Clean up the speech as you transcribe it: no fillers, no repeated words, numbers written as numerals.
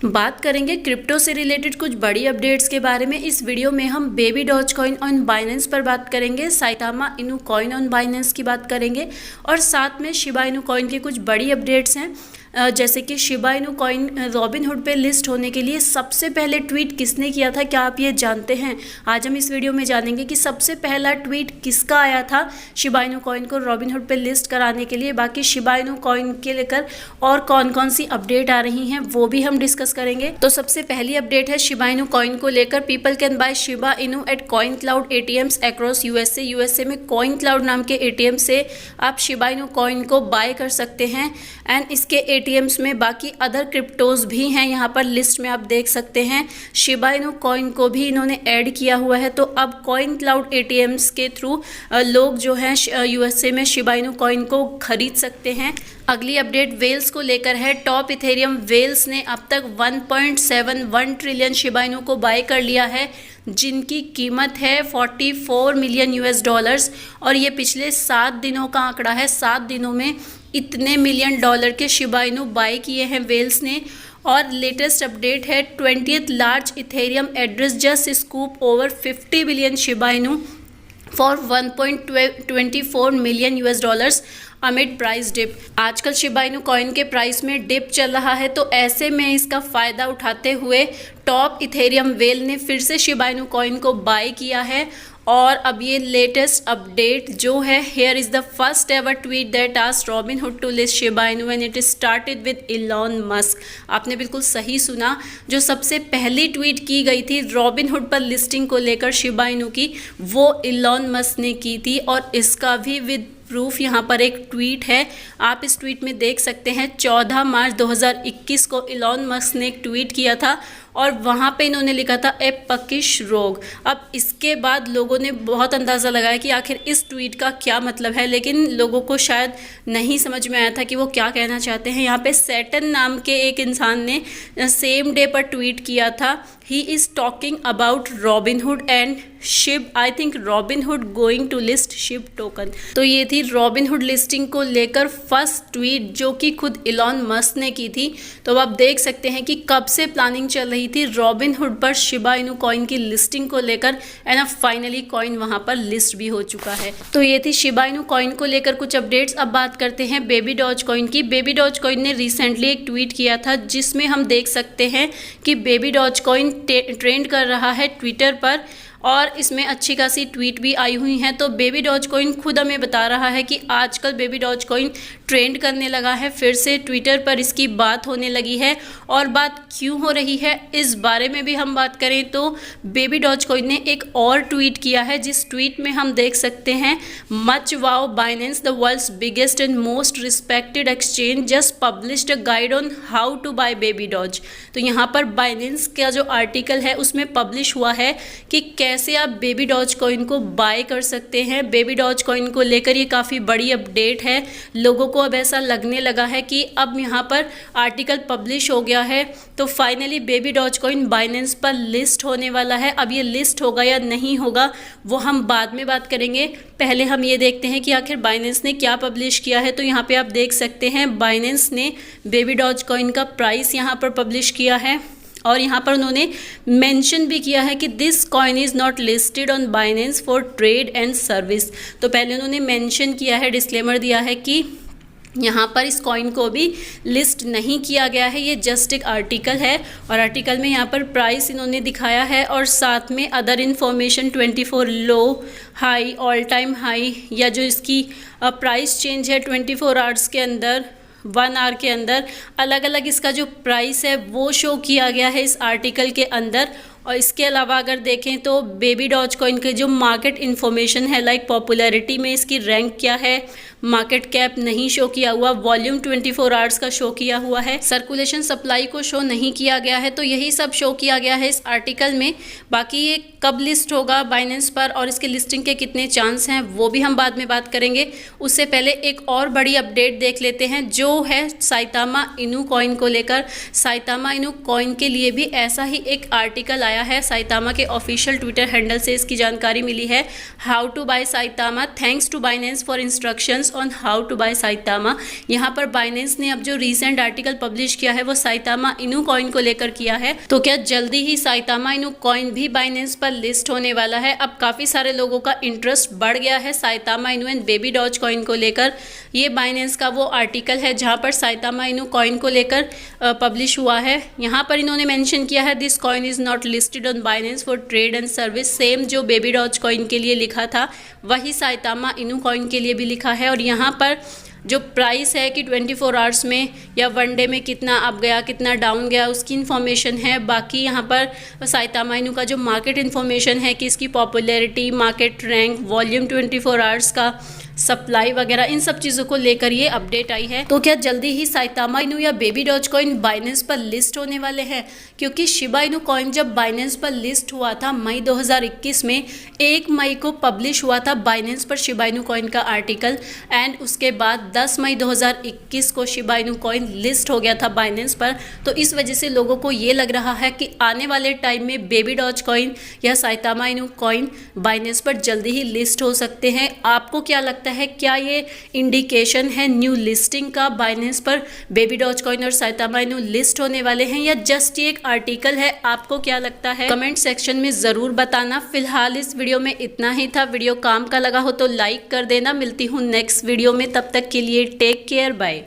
बात करेंगे क्रिप्टो से रिलेटेड कुछ बड़ी अपडेट्स के बारे में। इस वीडियो में हम Baby Doge Coin on Binance पर बात करेंगे, साइतामा इनू कॉइन ऑन बाइनेंस की बात करेंगे और साथ में शिबा इनू कॉइन की कुछ बड़ी अपडेट्स हैं। जैसे कि शिबा इनू कॉइन रॉबिनहुड पे लिस्ट होने के लिए सबसे पहले ट्वीट किसने किया था, क्या आप ये जानते हैं? आज हम इस वीडियो में जानेंगे कि सबसे पहला ट्वीट किसका आया था शिबा इनू कॉइन को रॉबिनहुड पे लिस्ट कराने के लिए। बाकी शिबा इनू कॉइन के लेकर और कौन कौन सी अपडेट आ रही हैं वो भी हम डिस्कस करेंगे। तो सबसे पहली अपडेट है शिबा इनू कॉइन को लेकर। People can buy Shiba Inu at Coin Cloud ATMs across USA में कॉइन क्लाउड नाम के एटीएम से आप शिबा इनू कॉइन को बाय कर सकते हैं। एंड इसके एटीएम्स में बाकी अदर क्रिप्टोज भी हैं, यहाँ पर लिस्ट में आप देख सकते हैं। शिबा इनू कॉइन को भी इन्होंने ऐड किया हुआ है। तो अब कॉइन क्लाउड एटीएम्स के थ्रू लोग जो हैं यूएसए में शिबा इनू कॉइन को खरीद सकते हैं। अगली अपडेट वेल्स को लेकर है। टॉप इथेरियम वेल्स ने अब तक 1.71 ट्रिलियन शिबा इनू को बाय कर लिया है, जिनकी कीमत है 44 मिलियन यूएस डॉलर्स। और ये पिछले 7 दिनों का आंकड़ा है। 7 दिनों में इतने मिलियन डॉलर के शिबा इनू बाय किए हैं वेल्स ने। और लेटेस्ट अपडेट है 20th large Ethereum address just scoop over 50 billion Shiba Inu for 1.24 million US dollars amid price dip. आजकल शिबा इनू कॉइन के प्राइस में डिप चल रहा है, तो ऐसे में इसका फ़ायदा उठाते हुए टॉप इथेरियम वेल ने फिर से शिबा इनू कॉइन को बाय किया है। और अब ये लेटेस्ट अपडेट जो है, here is the first ever tweet that asked Robinhood to list Shiba Inu and it started with Elon Musk. आपने बिल्कुल सही सुना, जो सबसे पहली ट्वीट की गई थी रॉबिनहुड पर लिस्टिंग को लेकर शिबा इनू की, वो इलॉन मस्क ने की थी। और इसका भी विद प्रूफ यहाँ पर एक ट्वीट है, आप इस ट्वीट में देख सकते हैं। 14 मार्च 2021 को इलॉन मस्क ने एक ट्वीट किया था और वहाँ पे इन्होंने लिखा था ए पकिश रोग। अब इसके बाद लोगों ने बहुत अंदाज़ा लगाया कि आखिर इस ट्वीट का क्या मतलब है, लेकिन लोगों को शायद नहीं समझ में आया था कि वो क्या कहना चाहते हैं। यहाँ पे सैटन नाम के एक इंसान ने सेम डे पर ट्वीट किया था, he is talking about Robinhood and Shib, I think Robinhood going to list Shib token. तो ये थी रॉबिनहुड लिस्टिंग को लेकर फर्स्ट ट्वीट जो कि खुद इलॉन मस्क ने की थी। तो अब आप देख सकते हैं कि कब से प्लानिंग चल रही थी रॉबिनहुड पर शिबा इनू कॉइन की लिस्टिंग को लेकर, एंड अब फाइनली कॉइन वहाँ पर लिस्ट भी हो चुका है। तो ये थी शिबा इनू कॉइन को लेकर कुछ अपडेट्स। अब बात करते हैं बेबी डॉज कॉइन की। बेबी डॉज कॉइन ने रिसेंटली एक ट्वीट किया था जिसमें हम देख सकते हैं कि बेबी डॉज कॉइन ट्रेंड कर रहा है ट्विटर पर और इसमें अच्छी खासी ट्वीट भी आई हुई हैं। तो बेबी डॉज कॉइन खुद हमें बता रहा है कि आजकल बेबी डॉज कॉइन ट्रेंड करने लगा है, फिर से ट्विटर पर इसकी बात होने लगी है। और बात क्यों हो रही है इस बारे में भी हम बात करें तो बेबी डॉज कॉइन ने एक और ट्वीट किया है, जिस ट्वीट में हम देख सकते हैं much wow Binance the world's biggest and most respected exchange just published a guide on how to buy Baby Doge. तो यहाँ पर बाइनेंस का जो आर्टिकल है उसमें पब्लिश हुआ है कि कैसे आप बेबी डॉज कॉइन को बाय कर सकते हैं। बेबी डॉज कॉइन को लेकर ये काफ़ी बड़ी अपडेट है। लोगों को अब ऐसा लगने लगा है कि अब यहाँ पर आर्टिकल पब्लिश हो गया है, तो finally Baby Doge coin Binance पर लिस्ट होने वाला है। अब ये लिस्ट होगा या नहीं होगा वो हम बाद में बात करेंगे। पहले हम ये देखते हैं कि आखिर बाइनेंस ने क्या पब्लिश किया है। तो यहाँ पे आप देख सकते हैं बाइनेंस ने बेबी डॉज कॉइन का प्राइस यहाँ पर पब्लिश किया है और यहाँ पर उन्होंने मेंशन भी किया है कि this coin is not listed on Binance for trade and service. तो पहले उन्होंने मेंशन किया है, डिस्क्लेमर दिया है कि यहाँ पर इस कॉइन को भी लिस्ट नहीं किया गया है, ये जस्ट एक आर्टिकल है। और आर्टिकल में यहाँ पर प्राइस इन्होंने दिखाया है और साथ में अदर इन्फॉर्मेशन 24 लो, हाई, ऑल टाइम हाई, या जो इसकी प्राइस चेंज है 24 आवर्स के अंदर, 1 आवर के अंदर, अलग अलग इसका जो प्राइस है वो शो किया गया है इस आर्टिकल के अंदर। और इसके अलावा अगर देखें तो बेबी डॉज कॉइन के जो मार्केट इन्फॉर्मेशन है, लाइक पॉपुलैरिटी में इसकी रैंक क्या है, मार्केट कैप नहीं शो किया हुआ, वॉल्यूम 24 आवर्स का शो किया हुआ है, सर्कुलेशन सप्लाई को शो नहीं किया गया है। तो यही सब शो किया गया है इस आर्टिकल में। बाकी ये कब लिस्ट होगा बाइनेंस पर और इसके लिस्टिंग के कितने चांस हैं वो भी हम बाद में बात करेंगे। उससे पहले एक और बड़ी अपडेट देख लेते हैं जो है साइतामा इनू कॉइन को लेकर। साइतामा इनू कॉइन के लिए भी ऐसा ही एक आर्टिकल आया है, साइतामा के ऑफिशियल ट्विटर हैंडल से इसकी जानकारी मिली है। How to buy Saitama, thanks to Binance for instructions articles on how to buy Saitama. यहाँ पर बाइनेंस ने अब जो रिसेंट आर्टिकल पब्लिश किया है वो साइतामा इनू कॉइन को लेकर किया है। तो क्या जल्दी ही साइतामा इनू कॉइन भी बाइनेंस पर लिस्ट होने वाला है? अब काफी सारे लोगों का इंटरेस्ट बढ़ गया है साइतामा इनू एंड बेबी डॉज कॉइन को लेकर। ये बाइनेंस का वो आर्टिकल है जहाँ पर साइतामा इनू कॉइन को लेकर पब्लिश हुआ है। यहाँ पर इन्होंने मेंशन किया है this coin is not listed on Binance for trade and service. Same जो बेबी डॉज कॉइन के लिए लिखा था वही साइतामा इनू कॉइन के लिए भी लिखा है। और यहाँ पर जो प्राइस है कि 24 आवर्स में या वन डे में कितना अप गया कितना डाउन गया उसकी इन्फॉर्मेशन है। बाकी यहाँ पर साइतामा इनू का जो मार्केट इन्फॉर्मेशन है कि इसकी popularity, market rank, volume 24 hours का, सप्लाई वगैरह, इन सब चीज़ों को लेकर ये अपडेट आई है। तो क्या जल्दी ही साइतामा इनू या बेबी डॉज कॉइन बाइनेंस पर लिस्ट होने वाले हैं? क्योंकि शिबा इनू कॉइन जब बाइनेंस पर लिस्ट हुआ था मई 2021 में, 1 मई को पब्लिश हुआ था बाइनेंस पर शिबा इनू कॉइन का आर्टिकल एंड उसके बाद 10 मई 2021 को शिबा इनू कॉइन लिस्ट हो गया था बाइनेंस पर। तो इस वजह से लोगों को ये लग रहा है कि आने वाले टाइम में बेबी डॉज कॉइन या साइतामा इनू कॉइन बाइनेंस पर जल्दी ही लिस्ट हो सकते हैं। आपको क्या लगता है, क्या ये इंडिकेशन है न्यू लिस्टिंग का? बाइनेंस पर बेबी डॉज कॉइन और साइतामा इनू लिस्ट होने वाले हैं या जस्ट ये एक आर्टिकल है? आपको क्या लगता है? कमेंट सेक्शन में जरूर बताना। फिलहाल इस वीडियो में इतना ही था। वीडियो काम का लगा हो तो लाइक कर देना। मिलती हूँ नेक्स्ट वीडियो में, तब तक के लिए टेक केयर, बाय।